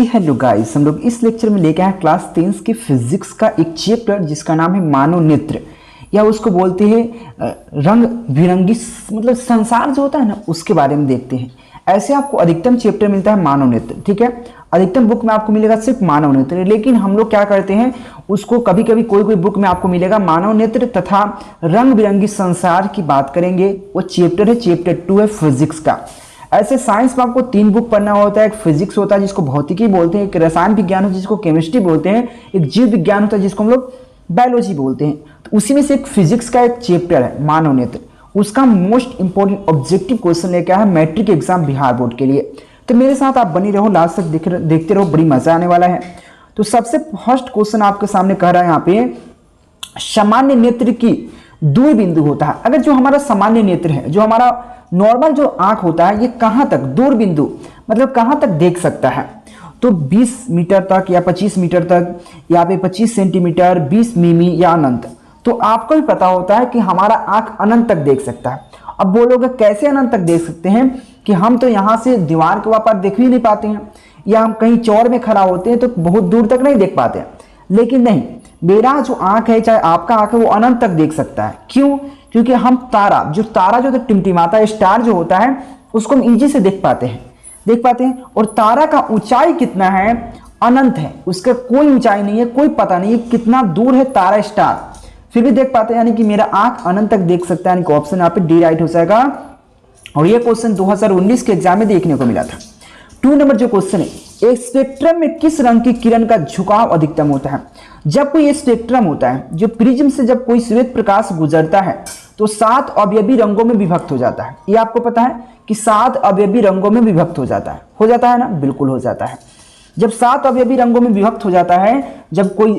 Hello guys, हम लोग इस लेक्चर में लेके आए क्लास 10 के फिजिक्स का एक चैप्टर जिसका नाम है मानव नेत्र, या उसको बोलते हैं रंग बिरंगी, मतलब संसार जो होता है ना उसके बारे में देखते हैं। ऐसे आपको अधिकतम चैप्टर मिलता है मानव नेत्र, ठीक है। अधिकतम बुक में आपको मिलेगा सिर्फ मानव नेत्र, लेकिन हम लोग क्या करते हैं उसको कभी कभी कोई बुक में आपको मिलेगा मानव नेत्र तथा रंग बिरंगी संसार की बात करेंगे। वो चैप्टर है, चैप्टर 2 है फिजिक्स का। ऐसे साइंस में आपको 3 बुक पढ़ना होता है। एक फिजिक्स होता है जिसको भौतिकी बोलते हैं, एक रसायन विज्ञान होता है जिसको केमिस्ट्री बोलते हैं, एक जीव विज्ञान होता है जिसको हम लोग बायोलॉजी बोलते हैं। तो उसी में से एक फिजिक्स का एक चैप्टर है मानव नेत्र। उसका मोस्ट इंपॉर्टेंट ऑब्जेक्टिव क्वेश्चन लेके आया है मैट्रिक एग्जाम बिहार बोर्ड के लिए। तो मेरे साथ आप बनी रहो, लास्ट तक देखते रहो, बड़ी मजा आने वाला है। तो सबसे फर्स्ट क्वेश्चन आपके सामने कह रहा है यहाँ पे, सामान्य नेत्र की दूर बिंदु होता है। अगर जो हमारा सामान्य नेत्र है, जो हमारा नॉर्मल जो आंख होता है, ये कहाँ तक दूर बिंदु मतलब कहाँ तक देख सकता है, तो 20 मीटर तक या 25 मीटर तक, या पे 25 सेंटीमीटर, 20 मिमी या अनंत। तो आपको भी पता होता है कि हमारा आंख अनंत तक देख सकता है। अब बोलोगे कैसे अनंत तक देख सकते हैं, कि हम तो यहाँ से दीवार के ऊपर देख ही नहीं पाते हैं, या हम कहीं चौर में खड़ा होते हैं तो बहुत दूर तक नहीं देख पाते हैं। लेकिन नहीं, मेरा जो आंख है, चाहे आपका आंख है, वो अनंत तक देख सकता है। क्यों? क्योंकि हम तारा जो तो टिमटिमाता है, स्टार जो होता है, उसको हम इजी से देख पाते हैं। और तारा का ऊंचाई कितना है, अनंत है, उसका कोई ऊंचाई नहीं है, कोई पता नहीं है कितना दूर है तारा स्टार, फिर भी देख पाते हैं। यानी कि मेरा आंख अनंत तक देख सकता है, यानी कि ऑप्शन यहाँ पे डी राइट हो जाएगा। और ये क्वेश्चन 2019 के एग्जाम में देखने को मिला था। 2 नंबर जो क्वेश्चन है, एक स्पेक्ट्रम में किस रंग की किरण का झुकाव अधिकतम होता है। जब कोई स्पेक्ट्रम होता है, जो प्रिज्म से जब कोई श्वेत प्रकाश गुजरता है तो 7 अवयवी रंगों में विभक्त हो जाता है। ये आपको पता है कि 7 अवयवी रंगों में विभक्त हो जाता है ना, बिल्कुल हो जाता है। जब 7 अवयवी रंगों में विभक्त हो जाता है, जब कोई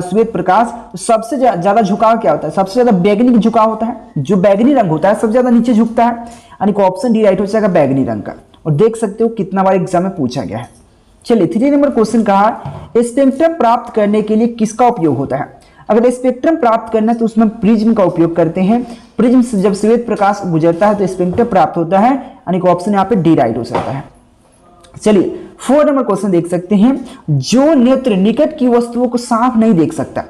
श्वेत प्रकाश, तो सबसे ज्यादा झुकाव क्या होता है, सबसे ज्यादा बैगनी झुकाव होता है। जो बैगनी रंग होता है सबसे ज्यादा नीचे झुकता है, यानी कि ऑप्शन डी राइट हो जाएगा बैगनी रंग का। और देख सकते हो कितना बार एग्जाम में पूछा गया है। चलिए 3 नंबर क्वेश्चन कहा, स्पेक्ट्रम प्राप्त करने के लिए किसका उपयोग होता है। अगर स्पेक्ट्रम प्राप्त करना है तो उसमें प्रिज्म का उपयोग करते हैं। प्रिज्म से जब श्वेत प्रकाश गुजरता है तो स्पेक्ट्रम प्राप्त होता है, यानी कि ऑप्शन यहाँ पे डी राइट हो सकता है। चलिए 4 नंबर क्वेश्चन देख सकते हैं, जो नेत्र निकट की वस्तुओं को साफ नहीं देख सकता,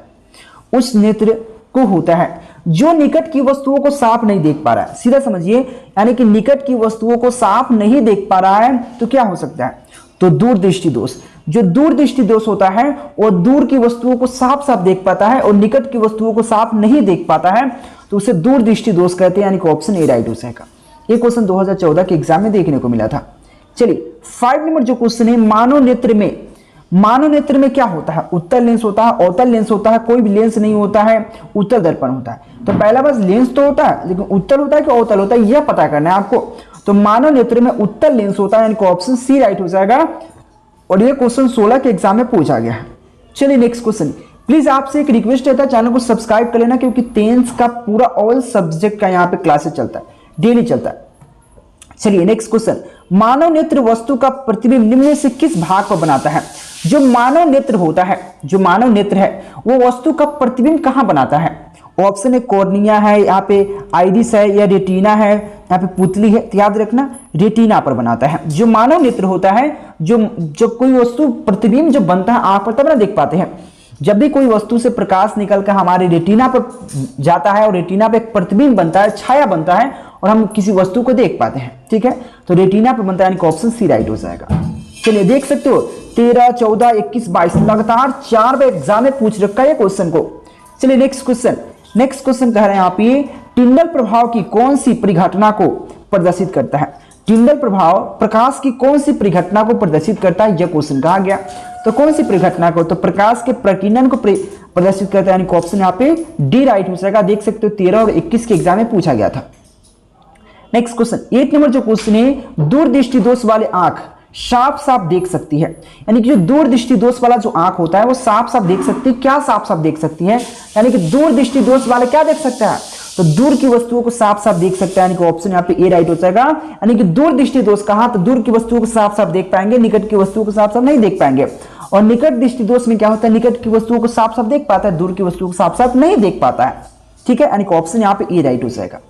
उस नेत्र को होता है जो निकट की वस्तुओं को साफ नहीं देख पा रहा है। सीधा समझिए, यानी कि निकट की वस्तुओं को साफ नहीं देख पा रहा है तो क्या हो सकता है, तो दूरदृष्टि दोष। जो दूरदृष्टि दोष होता है वो दूर की वस्तुओं को साफ साफ देख पाता है और निकट की वस्तुओं को साफ नहीं देख पाता है, तो उसे दूरदृष्टि दोष कहते हैं, यानी कि ऑप्शन ए राइट हो जाएगा। ये क्वेश्चन 2014 के एग्जाम में देखने को मिला था। चलिए 5 नंबर जो क्वेश्चन है, मानव नेत्र में क्या होता है, उत्तल लेंस होता है, अवतल लेंस होता है, कोई भी लेंस नहीं होता है, उत्तल दर्पण होता है। तो पहला बस लेंस तो होता है, लेकिन उत्तल होता है कि अवतल होता है यह पता करना है आपको। तो मानव नेत्र में उत्तल लेंस होता है, यानी कि ऑप्शन सी राइट हो जाएगा। और ये क्वेश्चन 16 के एग्जाम में पूछा गया है। चलिए नेक्स्ट क्वेश्चन, प्लीज आपसे एक रिक्वेस्ट रहता है, चैनल को सब्सक्राइब कर लेना, क्योंकि 10th का पूरा ऑल सब्जेक्ट का यहाँ पे क्लासेस चलता है, डेली चलता है। चलिए नेक्स्ट क्वेश्चन, मानव नेत्र वस्तु का प्रतिबिंब निम्न से किस भाग को बनाता है। जो मानव नेत्र होता है, जो मानव नेत्र है, वो वस्तु का प्रतिबिंब कहां बनाता है। ऑप्शन है कॉर्निया है, यहाँ पे आइरिस है, या रेटिना है, यहाँ पे पुतली है। तो याद रखना रेटिना पर बनाता है। जो मानव नेत्र होता है, जो कोई वस्तु प्रतिबिंब जो बनता है आंख पर, तब ना देख पाते हैं। जब भी कोई वस्तु से प्रकाश निकलकर हमारे रेटिना पर जाता है और रेटिना पे एक प्रतिबिंब बनता है, छाया बनता है, और हम किसी वस्तु को देख पाते हैं, ठीक है। तो रेटिना पर बनता है, यानी कि ऑप्शन सी राइट हो जाएगा। चलिए देख सकते हो 13, 14, 21, 22 लगातार 4 बार एग्जाम में पूछ रखा है क्वेश्चन को। चलिए नेक्स्ट क्वेश्चन कह रहे हैं यहाँ पे, टिंडल प्रभाव की कौन सी परिघटना को प्रदर्शित करता है। टिंडल प्रभाव प्रकाश की कौन सी परिघटना को प्रदर्शित करता है, यह क्वेश्चन कहा गया। तो कौन सी परिघटना को, तो प्रकाश के प्रकीर्णन को प्रदर्शित करता है, यानी कि ऑप्शन यहाँ पे डी राइट हो जाएगा। देख सकते हो 13 और 21 के एग्जाम में पूछा गया था। नेक्स्ट क्वेश्चन 8 नंबर जो क्वेश्चन है, दूरदृष्टि दोष वाले आंख साफ साफ देख सकती है। यानी कि जो दूरदृष्टि दोष वाला जो आंख होता है वो साफ साफ देख सकती है। क्या साफ साफ देख सकती है, यानी कि दूरदृष्टि दोष वाला क्या देख सकता है, तो दूर की वस्तुओं को साफ साफ देख सकता है, यानी कि ऑप्शन यहाँ पे ए राइट हो जाएगा। यानी कि दूरदृष्टि दोष कहा तो दूर की वस्तुओं को साफ साफ देख पाएंगे, निकट की वस्तुओं को साफ साफ नहीं देख पाएंगे। और निकट दृष्टि दोष में क्या होता है, निकट की वस्तुओं को साफ साफ देख पाता है, दूर की वस्तुओं को साफ साफ नहीं देख पाता है, ठीक है। यानी कि ऑप्शन यहाँ पे ए राइट हो जाएगा।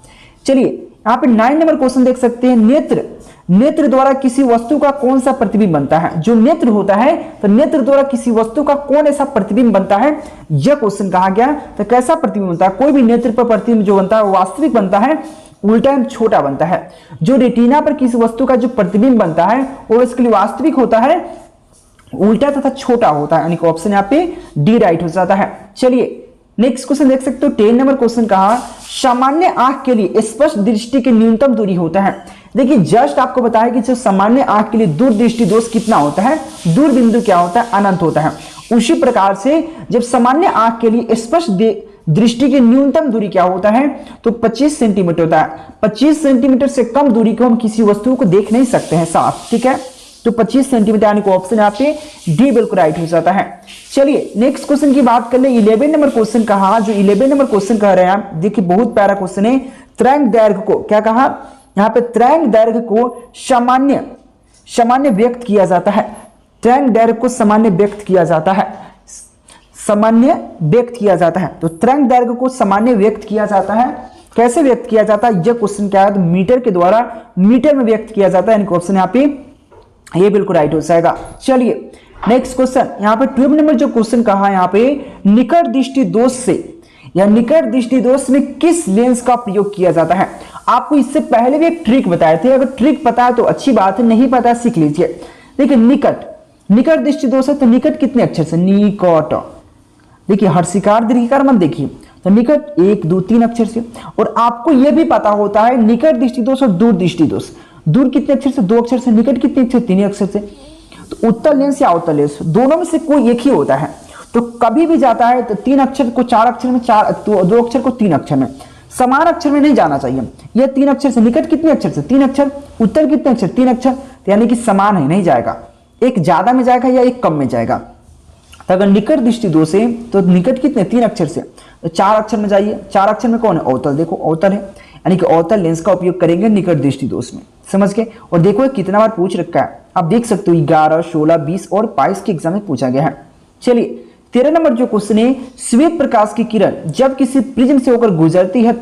चलिए यहाँ पे 9 नंबर क्वेश्चन देख सकते हैं, नेत्र, नेत्र द्वारा किसी वस्तु का कौन सा प्रतिबिंब बनता है। जो नेत्र होता है तो नेत्र द्वारा किसी वस्तु का कौन ऐसा प्रतिबिंब बनता है, यह क्वेश्चन कहा गया। तो कैसा प्रतिबिंब बनता है, कोई भी नेत्र पर प्रतिबिंब जो बनता है वो वास्तविक बनता है, उल्टा एवं छोटा बनता है। जो रेटिना पर किसी वस्तु का जो प्रतिबिंब बनता है वो इसके लिए वास्तविक होता है, उल्टा तथा छोटा होता है, यानी कि ऑप्शन यहाँ पे डी राइट हो जाता है। चलिए नेक्स्ट क्वेश्चन देख सकते हो, 10 नंबर क्वेश्चन कहा, सामान्य आंख के लिए स्पष्ट दृष्टि की न्यूनतम दूरी होता है। देखिए जस्ट आपको बताया कि जो सामान्य आंख के लिए दूर दृष्टि दोष कितना होता है, दूर बिंदु क्या होता है, अनंत होता है। उसी प्रकार से जब सामान्य आंख के लिए स्पष्ट दृष्टि की न्यूनतम दूरी क्या होता है, तो 25 सेंटीमीटर होता है। 25 सेंटीमीटर से कम दूरी को हम किसी वस्तु को देख नहीं सकते हैं साफ, ठीक है। तो 25 सेंटीमीटर यानी कि ऑप्शन यहाँ पे डी बिल्कुल राइट हो जाता है। चलिए नेक्स्ट क्वेश्चन की बात कर ले, 11 नंबर क्वेश्चन कहा, जो 11 नंबर क्वेश्चन कह रहे हैं, देखिए बहुत प्यारा क्वेश्चन है। तरंग दैर्घ्य को क्या कहा, यहाँ पे तरंग दैर्घ्य को सामान्य व्यक्त किया जाता है। तरंग दैर्घ्य को सामान्य व्यक्त किया जाता है, सामान्य व्यक्त किया जाता है। तो तरंग दैर्घ्य को सामान्य व्यक्त किया जाता है, कैसे व्यक्त किया जाता है, यह क्वेश्चन क्या है, तो मीटर के द्वारा, मीटर में व्यक्त किया जाता है, यानी ऑप्शन यहाँ पे ये बिल्कुल राइट हो जाएगा। चलिए नेक्स्ट क्वेश्चन, यहाँ पे 12 नंबर जो क्वेश्चन कहा, यहाँ पे निकट दृष्टि दोष से या निकट दृष्टि दोष में किस लेंस का प्रयोग किया जाता है। आपको इससे पहले भी एक ट्रिक बताए थे, अगर ट्रिक पता है तो अच्छी बात है, नहीं पता है सीख लीजिए। देखिए निकट दृष्टि दोष है, तो निकट कितने अक्षर से, निकट, देखिए हर्षिकार दीर्घिकार मत देखिए, तो निकट 1 2 3 अक्षर से। और आपको यह भी पता होता है निकट दृष्टि दोष और दूर दृष्टि दोष, दूर कितने अक्षर से, 2 अक्षर से, निकट कितने अक्षर, 3 अक्षर से। तो उत्तल लेंस या अवतल लेंस दोनों में से कोई एक ही होता है। तो कभी भी जाता है तो 3 अक्षर को 4 अक्षर में, 2 अक्षर को 3 अक्षर में, समान अक्षर में नहीं जाना चाहिए। यह 3 अक्षर से, निकट कितने अक्षर से, 3 अक्षर, उत्तर कितने अक्षर, 3 अक्षर, तो यानी कि समान है, नहीं जाएगा, एक ज्यादा में जाएगा या एक कम में जाएगा। तो अगर निकट दृष्टि दोष है तो निकट कितने, 3 अक्षर से, तो 4 अक्षर में जाइए। 4 अक्षर में कौन है, अवतल, देखो अवतल है, यानी कि अवतल लेंस का उपयोग करेंगे निकट दृष्टि दोष में, समझ के। और देखो कितना बार पूछ रखा है, आप देख सकते हो 11 16 20 और 22 के एग्जाम में पूछा गया है। चलिए 13 नंबर जो क्वेश्चन है, श्वेत प्रकाश की किरण जब किसी प्रिज्म से होकर गुजरती है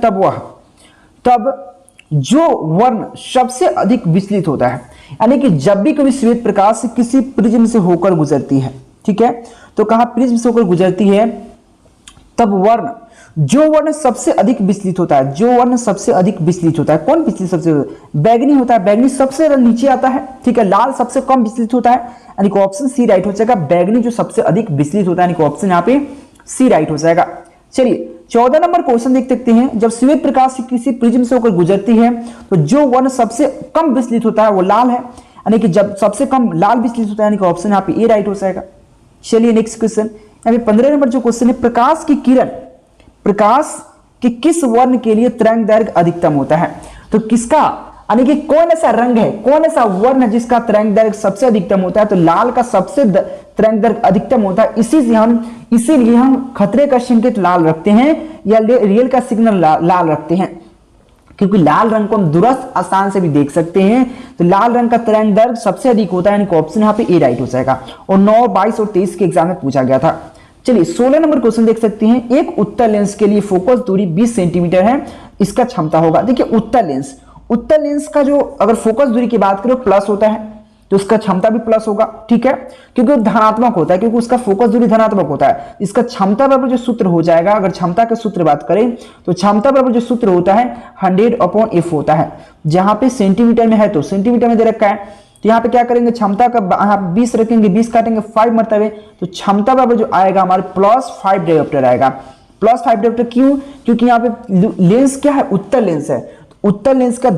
तब जो वर्ण सबसे अधिक विचलित होता है, यानी कि जब भी कभी श्वेत प्रकाश किसी प्रिज्म से होकर गुजरती है, ठीक है, तो कहा प्रिज्म से होकर गुजरती है, तब जो वर्ण सबसे अधिक विचलित होता है, जो वर्ण सबसे अधिक विचलित होता है, कौन विचलित सबसे, बैगनी होता है, बैगनी सबसे नीचे आता है, ठीक है, लाल सबसे कम विचलित होता है, यानी कि ऑप्शन सी राइट हो जाएगा। बैगनी जो सबसे अधिक विचलित होता है, यानी कि ऑप्शन यहाँ पे सी राइट हो जाएगा। चलिए 14 नंबर क्वेश्चन देख सकते हैं, जब श्वेत प्रकाश किसी प्रिज्म से होकर गुजरती है तो जो वर्ण सबसे कम विचलित होता है वो लाल है, यानी कि जब सबसे कम लाल विचलित होता है, यानी कि ऑप्शन यहाँ पे ए राइट हो जाएगा। चलिए नेक्स्ट क्वेश्चन, यहाँ पे 15 नंबर जो क्वेश्चन है, प्रकाश की किरण, प्रकाश के किस वर्ण के लिए तरंग दैर्घ्य अधिकतम होता है। तो किसका, यानी कि कौन ऐसा रंग है, कौन ऐसा वर्ण है जिसका तरंग दैर्घ्य सबसे अधिकतम होता है, तो लाल का सबसे तरंग दैर्घ्य अधिकतम होता है। इसीलिए हम खतरे का संकेत लाल रखते हैं या रियल का सिग्नल लाल रखते हैं, क्योंकि लाल रंग को हम दूरस्थ आसान से भी देख सकते हैं। तो लाल रंग का तरंग दैर्घ्य सबसे अधिक होता है, यानी कि ऑप्शन यहाँ पे ए राइट हो जाएगा। और 9 22 और 23 के एग्जाम में पूछा गया था। चलिए 16 नंबर क्वेश्चन देख सकते हैं, एक उत्तल लेंस के लिए फोकस दूरी 20 सेंटीमीटर है, इसका क्षमता होगा। देखिए उत्तल लेंस का जो अगर फोकस दूरी की बात करें प्लस होता है, तो उसका क्षमता भी प्लस होगा, ठीक है, क्योंकि वो धनात्मक होता है, क्योंकि उसका फोकस दूरी धनात्मक होता है। इसका क्षमता बराबर जो सूत्र हो जाएगा, अगर क्षमता के सूत्र बात करें तो क्षमता बराबर जो सूत्र होता है 100/f होता है। जहां पे सेंटीमीटर में है तो सेंटीमीटर में दे रखा है, तो यहाँ पे क्या करेंगे, क्षमता का 20 रखेंगे, 20 काटेंगे 5 मरतबे, तो क्षमता बराबर जो आएगा हमारे +5 डायोप्टर आएगा। +5 डायोप्टर क्यों, क्योंकि यहाँ पे लेंस क्या है, उत्तल लेंस है, उत्तल लेंस का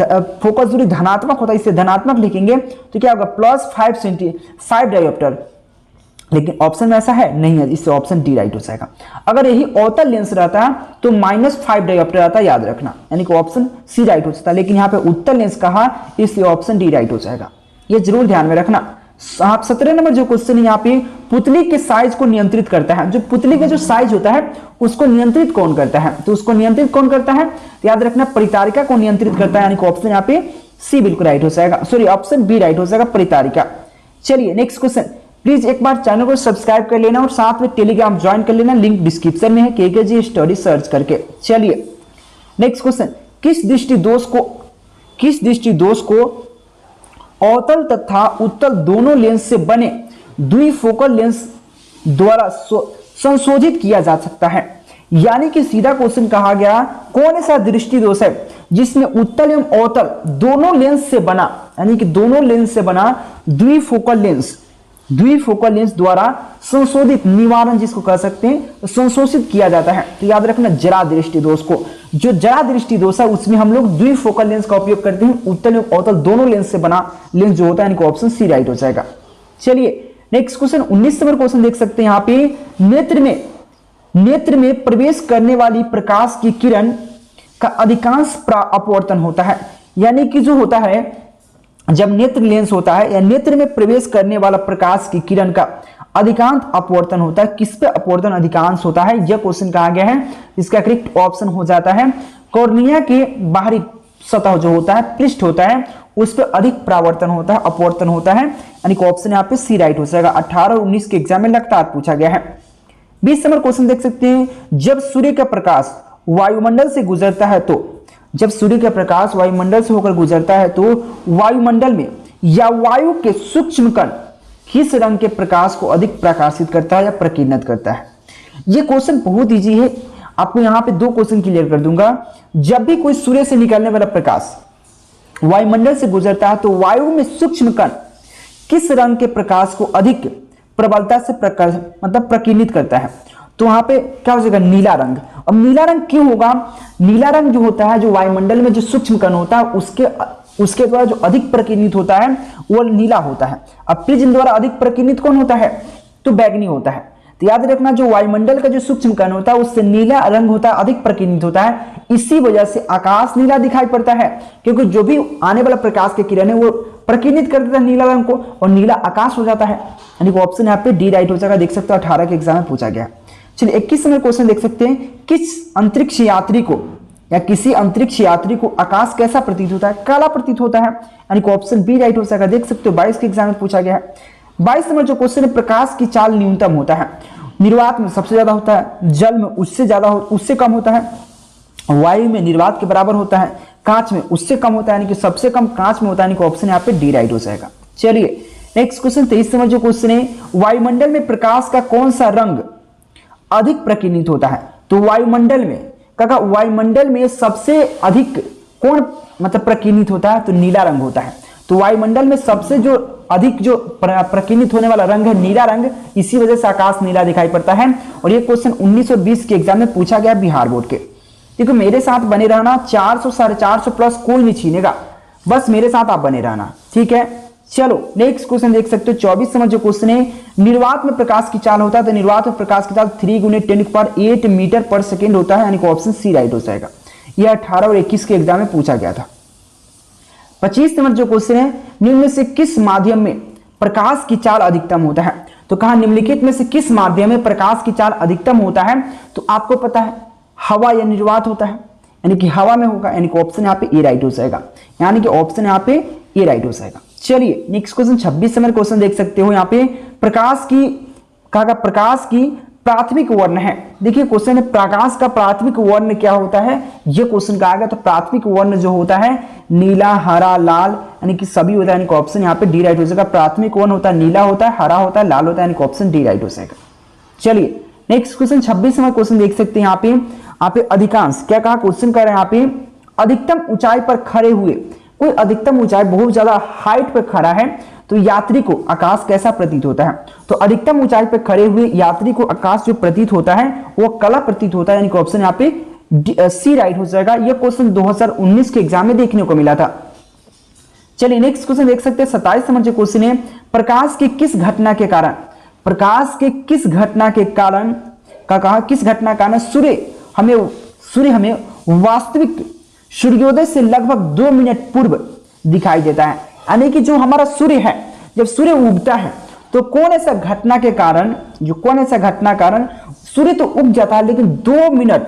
फोकस दूरी धनात्मक होता है, इसे धनात्मक लिखेंगे तो क्या होगा, +5 डायोप्टर। लेकिन ऑप्शन में ऐसा है नहीं है, इससे ऑप्शन डी राइट हो जाएगा। अगर यही अवतल लेंस रहता तो -5 डायोप्टर आता, याद रखना, यानी कि ऑप्शन सी राइट हो सकता। लेकिन यहाँ पे उत्तल लेंस कहा, इसलिए ऑप्शन डी राइट हो जाएगा, ये जरूर ध्यान में रखना। 17 नंबर जो क्वेश्चन है, यहाँ पे पुतली के साइज को नियंत्रित करता है, जो पुतली का जो साइज होता है उसको नियंत्रित कौन करता है, तो उसको नियंत्रित कौन करता है, तो याद रखना परितारिका को नियंत्रित करता है, यानी कि ऑप्शन यहाँ पे सी बिल्कुल राइट हो जाएगा, सॉरी ऑप्शन बी राइट हो जाएगा, परितारिका। चलिए नेक्स्ट क्वेश्चन, प्लीज एक बार चैनल को सब्सक्राइब कर लेना और साथ में टेलीग्राम ज्वाइन कर लेना, लिंक डिस्क्रिप्शन में है, केकेजी स्टडी सर्च करके। चलिए नेक्स्ट क्वेश्चन, किस दृष्टि दोष को किस दृष्टि दोष को अवतल तथा उत्तल दोनों लेंस से बने द्विफोकल लेंस द्वारा संशोधित किया जा सकता है। यानी कि सीधा क्वेश्चन कहा गया कौन ऐसा दृष्टि दोष है जिसमें उत्तल एवं अवतल दोनों लेंस से बना, यानी कि दोनों लेंस से बना द्विफोकल लेंस द्वारा संशोधित, निवारण जिसको कह सकते हैं, संशोधित किया जाता है। तो याद रखना जरा दृष्टि दोष को, जो जरा दृष्टि दोष है उसमें हम लोग द्विफोकल लेंस का उपयोग करते हैं, उत्तल एवं अवतल दोनों लेंस से बना लेंस जो होता है, यानी कि ऑप्शन सी राइट हो जाएगा। चलिए नेक्स्ट क्वेश्चन 19 नंबर क्वेश्चन देख सकते हैं यहाँ पे, नेत्र में प्रवेश करने वाली प्रकाश की किरण का अधिकांश अपवर्तन होता है। यानी कि जो होता है जब नेत्र लेंस होता है या नेत्र में प्रवेश करने वाला प्रकाश की किरण का अधिकांश अपवर्तन होता है। किस पे अपवर्तन अधिकांश होता है, यह क्वेश्चन कहा गया है। इसका करेक्ट ऑप्शन हो जाता है कॉर्निया के बाहरी सतह जो होता है, पृष्ठ होता है, उस पर अधिक परावर्तन होता है, अपवर्तन होता है, यानी कि ऑप्शन यहाँ पे सी राइट हो जाएगा। 18 और 19 के एग्जाम में लगातार पूछा गया है। 20 नंबर क्वेश्चन देख सकते हैं, जब सूर्य का प्रकाश वायुमंडल से गुजरता है तो, जब सूर्य का प्रकाश वायुमंडल से होकर गुजरता है तो वायुमंडल में या वायु के सूक्ष्म कण किस रंग के प्रकाश को अधिक प्रकाशित करता है या प्रकीर्णित करता है। यह क्वेश्चन बहुत इजी है, आपको यहाँ पे 2 क्वेश्चन क्लियर कर दूंगा। जब भी कोई सूर्य से निकलने वाला प्रकाश वायुमंडल से गुजरता है तो वायु में सूक्ष्म कण किस रंग के प्रकाश को अधिक प्रबलता से प्रकीर्णित करता है। तो वहां पे क्या हो जाएगा, नीला रंग। अब नीला रंग क्यों होगा, नीला रंग जो होता है, जो वायुमंडल में जो सूक्ष्म कण होता है उसके द्वारा जो अधिक प्रकीर्णित होता है वो नीला होता है। अब प्रिज्म द्वारा अधिक प्रकीर्णित कौन होता है, तो बैगनी होता है। तो याद रखना जो वायुमंडल का जो सूक्ष्म कण होता है उससे नीला रंग होता है, अधिक प्रकीर्णित होता है। इसी वजह से आकाश नीला दिखाई पड़ता है, क्योंकि जो भी आने वाला प्रकाश की किरण है वो प्रकीर्णित कर देता है नीला रंग को, और नीला आकाश हो जाता है। यानी कि ऑप्शन यहाँ पे डी राइट हो जाएगा। देख सकते हो 18 के एग्जाम में पूछा गया। चलिए 21 नंबर क्वेश्चन देख सकते हैं, किस अंतरिक्ष यात्री को या किसी अंतरिक्ष यात्री को आकाश कैसा प्रतीत होता है, काला प्रतीत होता है। यानी कि ऑप्शन बी राइट हो जाएगा। देख सकते हो 22 के एग्जाम में पूछा गया है। 22 नंबर जो क्वेश्चन है, प्रकाश की चाल न्यूनतम होता है, निर्वात में सबसे ज्यादा होता है, जल में उससे कम होता है, वायु में निर्वात के बराबर होता है, कांच में उससे कम होता है, यानी कि सबसे कम कांच में होता है। यानी कि ऑप्शन यहाँ पे डी राइट हो जाएगा। चलिए नेक्स्ट क्वेश्चन 23 नंबर जो क्वेश्चन है, वायुमंडल में प्रकाश का कौन सा रंग अधिक प्रकीर्णित होता है। तो वायुमंडल में सबसे अधिक कौन प्रकीर्णित होता है, तो नीला रंग होता है। तो वायुमंडल में सबसे जो अधिक जो प्रकीर्णित होने वाला रंग है नीला रंग, इसी वजह से आकाश नीला दिखाई पड़ता है। और ये क्वेश्चन 19 और 20 के एग्जाम में पूछा गया बिहार बोर्ड के। देखो मेरे साथ बने रहना, 400 450 प्लस कोई नहीं छीनेगा, बस मेरे साथ आप बने रहना, ठीक है। चलो नेक्स्ट क्वेश्चन देख सकते हो 24 नंबर जो क्वेश्चन है, निर्वात में प्रकाश की चाल होता है, तो निर्वात में प्रकाश की चाल 3 × 10⁸ मीटर पर सेकेंड होता है। यानी कि ऑप्शन सी राइट हो जाएगा। यह 18 और 21 के एग्जाम में पूछा गया था। 25 नंबर जो क्वेश्चन है, निम्न में से किस माध्यम में प्रकाश की चाल अधिकतम होता है। तो कहा निम्नलिखित में से किस माध्यम में प्रकाश की चाल अधिकतम होता है। तो आपको पता है हवा या निर्वात होता है, यानी कि हवा में होगा। यानी कि ऑप्शन यहाँ पे ए राइट हो जाएगा। यानी कि ऑप्शन यहाँ पे ए राइट हो जाएगा। चलिए नेक्स्ट क्वेश्चन 26 नंबर क्वेश्चन देख सकते हो। यहाँ पे प्रकाश की प्राथमिक वर्ण है। देखिए क्वेश्चन है प्रकाश का प्राथमिक वर्ण क्या होता है, ये क्वेश्चन का आएगा। तो प्राथमिक वर्ण जो होता है नीला, हरा, लाल, यानी कि सभी होता है। यानी कि ऑप्शन यहाँ पे डी राइट हो जाएगा। प्राथमिक वर्ण होता है नीला होता है, हरा होता है, लाल होता है, यानी कि ऑप्शन डी राइट हो जाएगा। चलिए नेक्स्ट क्वेश्चन 26 नंबर क्वेश्चन देख सकते हैं। यहाँ पे अधिकांश क्या कहा क्वेश्चन कर रहे हैं, यहाँ पे अधिकतम ऊंचाई पर खड़े हुए, कोई अधिकतम ऊंचाई बहुत ज्यादा हाइट पर खड़ा है तो यात्री को आकाश कैसा प्रतीत होता है। तो अधिकतम ऊंचाई पर खड़े हुए यात्री को आकाश जो प्रतीत होता है वो काला प्रतीत होता है। यानी कि ऑप्शन यहाँ पे सी राइट हो जाएगा। यह क्वेश्चन 2019 के एग्जाम में देखने को मिला था। चलिए नेक्स्ट क्वेश्चन देख सकते हैं 27 नंबर जो क्वेश्चन है, प्रकाश की किस घटना के कारण सूर्य हमें वास्तविक सूर्योदय से लगभग 2 मिनट पूर्व दिखाई देता है। यानी कि जो हमारा सूर्य है, जब सूर्य उगता है तो कौन ऐसा घटना कारण सूर्य तो उग जाता है लेकिन 2 मिनट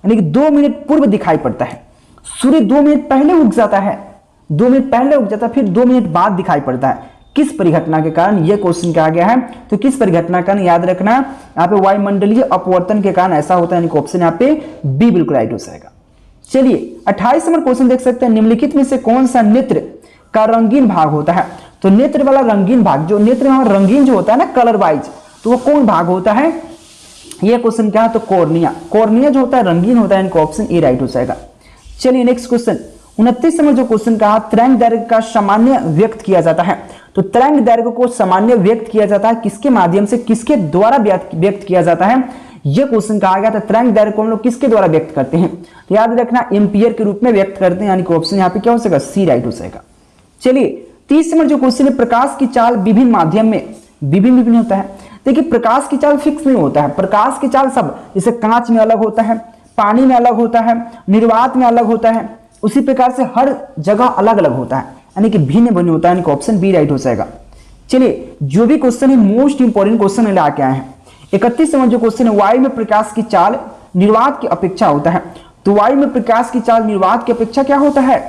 यानी कि 2 मिनट पूर्व दिखाई पड़ता है। सूर्य 2 मिनट पहले उग जाता है, 2 मिनट पहले उग जाता है, फिर 2 मिनट बाद दिखाई पड़ता है। किस परिघटना के कारण, यह क्वेश्चन कहा गया है। तो किस परिघटना के कारण, याद रखना यहाँ पे वायुमंडलीय अपवर्तन के कारण ऐसा होता है। यानी कि ऑप्शन यहाँ पे बी बिल्कुल राइट हो जाएगा। चलिए 28 नंबर क्वेश्चन देख सकते हैं, निम्नलिखित में से कौन सा नेत्र का रंगीन भाग होता है? तो नेत्र वाला रंगीन भाग, जो नेत्र में रंगीन जो होता है ना कलर वाइज, तो वो कौन भाग होता है? ये क्वेश्चन क्या है? तो कॉर्निया। कॉर्निया जो होता है रंगीन होता है, इनका ऑप्शन ए राइट हो जाएगा। चलिए नेक्स्ट क्वेश्चन 29 नंबर जो क्वेश्चन कहा, तरंग दैर्घ्य का सामान्य व्यक्त किया जाता है। तो तरंग दैर्घ्य को सामान्य व्यक्त किया जाता है किसके माध्यम से, किसके द्वारा व्यक्त किया जाता है? यह क्वेश्चन कहा गया था तरंग दैर्घ्य को हम लोग किसके द्वारा व्यक्त करते हैं? तो याद रखना एम्पियर के रूप में व्यक्त करते हैं, यानी कि ऑप्शन यहाँ पे क्या हो जाएगा? सी राइट हो जाएगा। चलिए 30 नंबर जो क्वेश्चन है, प्रकाश की चाल विभिन्न माध्यम में विभिन्न होता है। देखिए प्रकाश की चाल फिक्स नहीं होता है, प्रकाश की चाल सब, जैसे कांच में अलग होता है, पानी में अलग होता है, निर्वात में अलग होता है, उसी प्रकार से हर जगह अलग अलग होता है, यानी कि भिन्न भिन्न होता है, यानी कि ऑप्शन बी राइट हो जाएगा। चलिए जो भी क्वेश्चन है मोस्ट इंपोर्टेंट क्वेश्चन लाके आए हैं। 31 नंबर जो क्वेश्चन है, वायु में प्रकाश की चाल निर्वात की अपेक्षा होता है। तो वायु में प्रकाश की चाल निर्वात की अपेक्षा क्या होता है?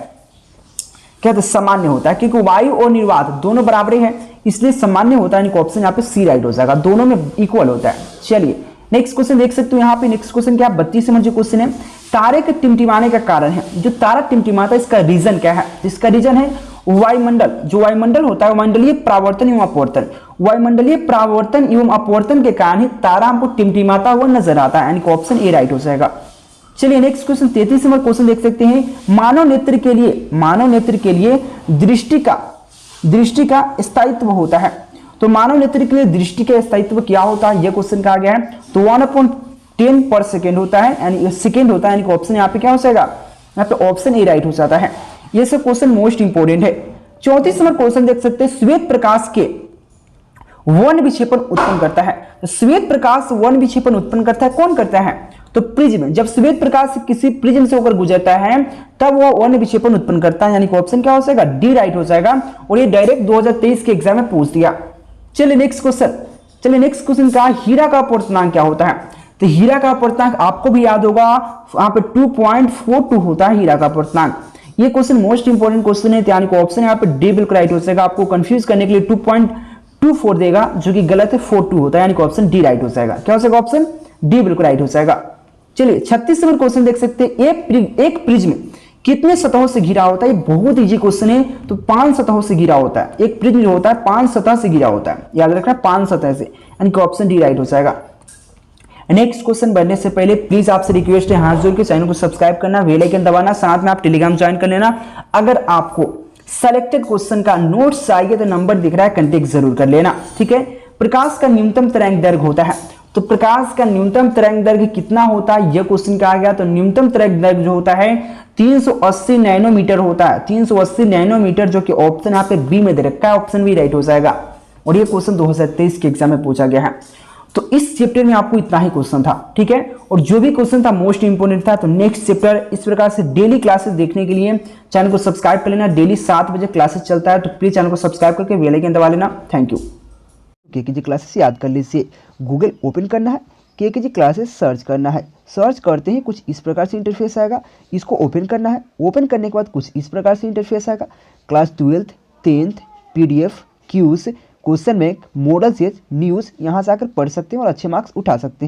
क्या तो सामान्य होता है, क्योंकि वायु और निर्वात दोनों बराबर है, इसलिए सामान्य होता है, ऑप्शन यहाँ पे सी राइट हो जाएगा, दोनों में इक्वल होता है। चलिए नेक्स्ट क्वेश्चन देख सकते हो यहाँ पे। नेक्स्ट क्वेश्चन क्या? 32 नंबर जो क्वेश्चन है, तारे के टिमटिमाने का कारण है। जो तारा टिमटिमाता है इसका रीजन क्या है? इसका रीजन है वायुमंडल। जो वायुमंडल होता है वायुमंडलीय प्रावर्तन एवं अपवर्तन, वायुमंडलीय प्रावर्तन एवं अपवर्तन के कारण ही तारा हमको टिमटिमाता हुआ नजर आता है, यानी कि ऑप्शन ए राइट हो जाएगा। चलिए नेक्स्ट क्वेश्चन 33 नंबर क्वेश्चन देख सकते हैं, मानव नेत्र के लिए दृष्टि का स्थायित्व होता है। तो मानव नेत्र के लिए दृष्टि का स्थायित्व क्या होता है? यह क्वेश्चन कहा गया है। तो 1/10 पर सेकेंड होता है, यानी सेकेंड होता है, यानी कि ऑप्शन यहाँ पे क्या हो जाएगा? यहाँ पे ऑप्शन ए राइट हो जाता है। ये सब क्वेश्चन मोस्ट इंपोर्टेंट है। 34 नंबर क्वेश्चन देख सकते हैं, श्वेत प्रकाश के वर्ण विक्षेपण उत्पन्न करता है। तो श्वेत प्रकाश वर्ण विक्षेपण उत्पन्न करता है, कौन करता है? तो प्रिज्म। जब श्वेत प्रकाश किसी प्रिज्म से होकर गुजरता है तब वह वर्ण विक्षेपण उत्पन्न करता है, यानी कि ऑप्शन क्या हो जाएगा? डी राइट हो जाएगा। और ये डायरेक्ट 2023 के एग्जाम में पूछ दिया। चलिए नेक्स्ट क्वेश्चन का, हीरा का अपवर्तनांक क्या होता है? तो हीरा का अपवर्तनांक आपको भी याद होगा, वहां पे 2.42 होता है हीरा का अपवर्तनांक। ये क्वेश्चन मोस्ट इंपोर्टेंट क्वेश्चन है, यानी कि ऑप्शन यहाँ पे डी बिल्कुल राइट हो जाएगा। आपको कंफ्यूज करने के लिए 2.24 देगा, जो कि गलत है, 42 होता है, यानी कि ऑप्शन डी राइट हो जाएगा। क्या हो जाएगा? ऑप्शन डी बिल्कुल राइट हो जाएगा। चलिए 36 नंबर क्वेश्चन देख सकते हैं, एक प्रिज्म कितने सतहों से घिरा होता है? ये बहुत इजी क्वेश्चन है। तो 5 सतहों से घिरा होता है। एक प्रिज्म जो होता है 5 सतह से घिरा होता है, याद रखना 5 सतह से, यानी कि ऑप्शन डी राइट हो जाएगा। नेक्स्ट क्वेश्चन बढ़ने से पहले प्लीज आपसे रिक्वेस्ट है, हाथ जोड़ के चैनल को सब्सक्राइब करना, बेल आइकन दबाना, साथ में आप टेलीग्राम ज्वाइन कर लेना। अगर आपको सेलेक्टेड क्वेश्चन का नोट्स चाहिए तो नंबर दिख रहा है, कांटेक्ट जरूर कर लेना, ठीक है। प्रकाश का न्यूनतम तरंग दैर्घ्य होता है। तो प्रकाश का न्यूनतम तरंग दैर्घ्य कितना होता है, यह क्वेश्चन कहा गया। तो न्यूनतम तरंग दैर्घ्य जो होता है 380 नैनोमीटर होता है, 380 नैनोमीटर, जो कि ऑप्शन यहाँ पे बी में दे रखा है, ऑप्शन बी राइट हो जाएगा। और ये क्वेश्चन 2023 के एग्जाम में पूछा गया है। तो इस चैप्टर में आपको इतना ही क्वेश्चन था, ठीक है। और जो भी क्वेश्चन था मोस्ट इंपोर्टेंट था। तो नेक्स्ट चैप्टर इस प्रकार से डेली क्लासेस देखने के लिए चैनल को सब्सक्राइब कर लेना। डेली 7 बजे क्लासेस चलता है, तो प्लीज चैनल को सब्सक्राइब करके बेल आइकन दबा लेना। Thank you. केकेजी क्लासेस याद कर लीजिए, गूगल ओपन करना है, केकेजी क्लासेस सर्च करना है। सर्च करते ही कुछ इस प्रकार से इंटरफेस आएगा, इसको ओपन करना है। ओपन करने के बाद कुछ इस प्रकार से इंटरफेस आएगा। Class 12th 10th PDF Qs question bank model series news, यहाँ से आकर पढ़ सकते हैं और अच्छे मार्क्स उठा सकते हैं।